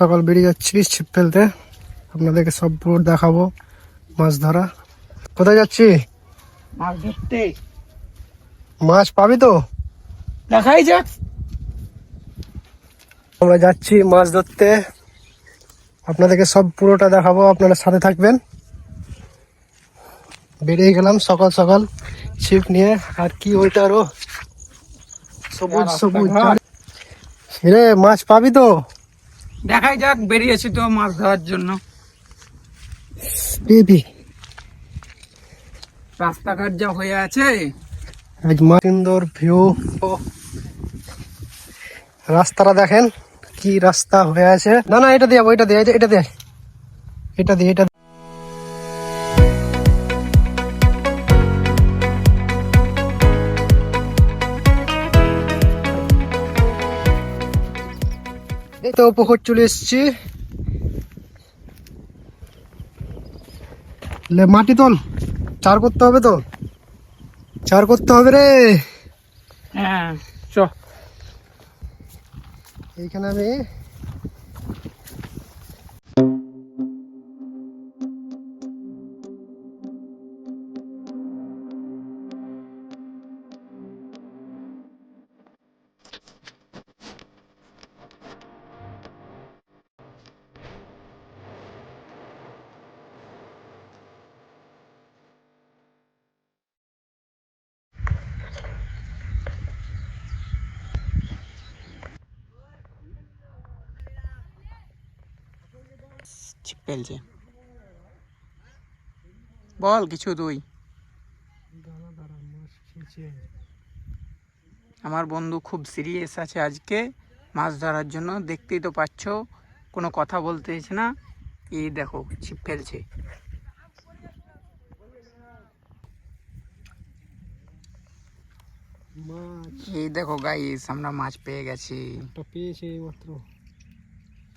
সকাল বেরিয়ে যাচ্ছি ছিপ ফেলতে, আপনাদেরকে সব পুরো দেখাবো মাছ ধরা। কোথায় যাচ্ছি? মাছ ধরতে। মাছ পাবি তো? দেখাই যাক। আমরা যাচ্ছি মাছ ধরতে, আপনাদেরকে সব পুরোটা দেখাবো, আপনারা সাথে থাকবেন। বেরিয়ে গেলাম সকাল সকাল ছিপ নিয়ে। আর কি ওইটারও সবুজ সবুজ। রে মাছ পাবি তো? দেখাই যাক, বেরিয়েছি তো মাছ ধরার জন্য। বেবি রাস্তাঘাট যা হয়ে আছে, আজ মাছ সুন্দর ভিউ। রাস্তাটা দেখেন কি রাস্তা হয়ে আছে। না না এটা দিয়ে, ওইটা দিয়ে, এটা দিয়ে, এটা দিয়ে, এটা এই তো পুকুর চলে এসছি। মাটি তোল, চার করতে হবে তো, চার করতে হবে রে। হ্যাঁ চ। এইখানে আমি ছিপ ফেলছে। বল কিছু তুই। আমার বন্ধু খুব সিরিয়াস আছে আজকে মাছ ধরার জন্য, দেখতেই তো পাচ্ছ, কোনো কথা বলতেছে না। এই দেখো ছিপ ফেলছে। মাছ এই দেখো গাইস, আমরা মাছ পেয়ে গেছি। একটা পেয়েছি এইমাত্র।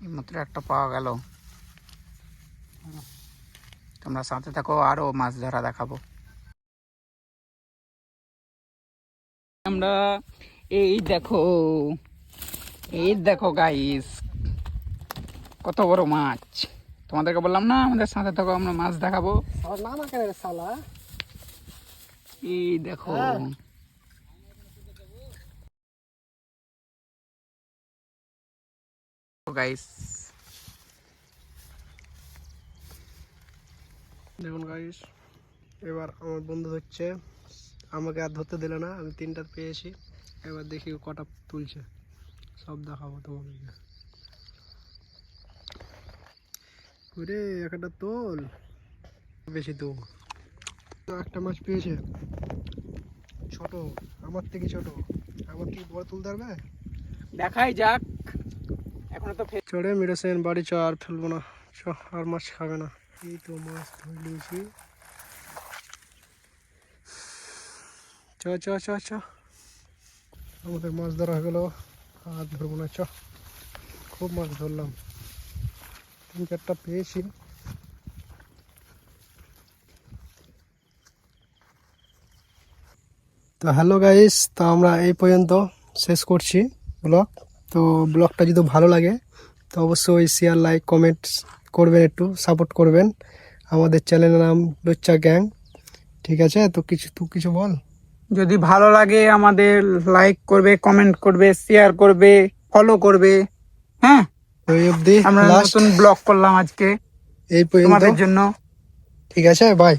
এইমাত্র একটা পাওয়া গেল। তোমরা সাথে থাকো, আরো মাছ ধরা দেখাবো। আমরা এই দেখো, এই দেখো গাইস, কত বড় মাছ। তোমাদেরকে বললাম না আমাদের সাথে থাকো, আমরা মাছ দেখাবো। সালা এই দেখো, গাইস দেখুন গাইস, এবার আমার বন্ধু হচ্ছে, আমাকে আর ধরতে দিল না, আমি তিনটা পেয়েছি। এবার দেখি ও কটা তুলছে, সব দেখাবো তোমাদেরকে। ওরে একটা তোল, বেশি তো। একটা মাছ পেয়েছে, ছোট, আমার থেকে ছোট, আমার থেকে বড় তুলতে পারবে? দেখাই যাক। এখনো তো চড়ে মেরেছেন বাড়ি, চ আর ফেলবো না, চ আর মাছ খাবে না। এই তো মাছ ধরে নিয়েছি, চ চ চ চ। আমাদের মাছ ধরা হয়ে গেলো, আর ধরবো না, চ। খুব মাছ ধরলাম, তিন চারটা পেয়েছি। তো হ্যালো গাইস, তো আমরা এই পর্যন্ত শেষ করছি ব্লগ। তো ব্লগটা যদি ভালো লাগে তো অবশ্যই শেয়ার, লাইক, কমেন্টস করবেন, একটু সাপোর্ট করবেন। আমাদের চ্যানেলের নাম লোচ্চা গ্যাং, ঠিক আছে? তো কিছু বল। যদি ভালো লাগে আমাদের লাইক করবে, কমেন্ট করবে, শেয়ার করবে, ফলো করবে। হ্যাঁ, এই অবধি আমরা লাস্ট, নতুন ব্লগ করলাম আজকে এই পর্যন্ত তোমাদের জন্য। ঠিক আছে, বাই।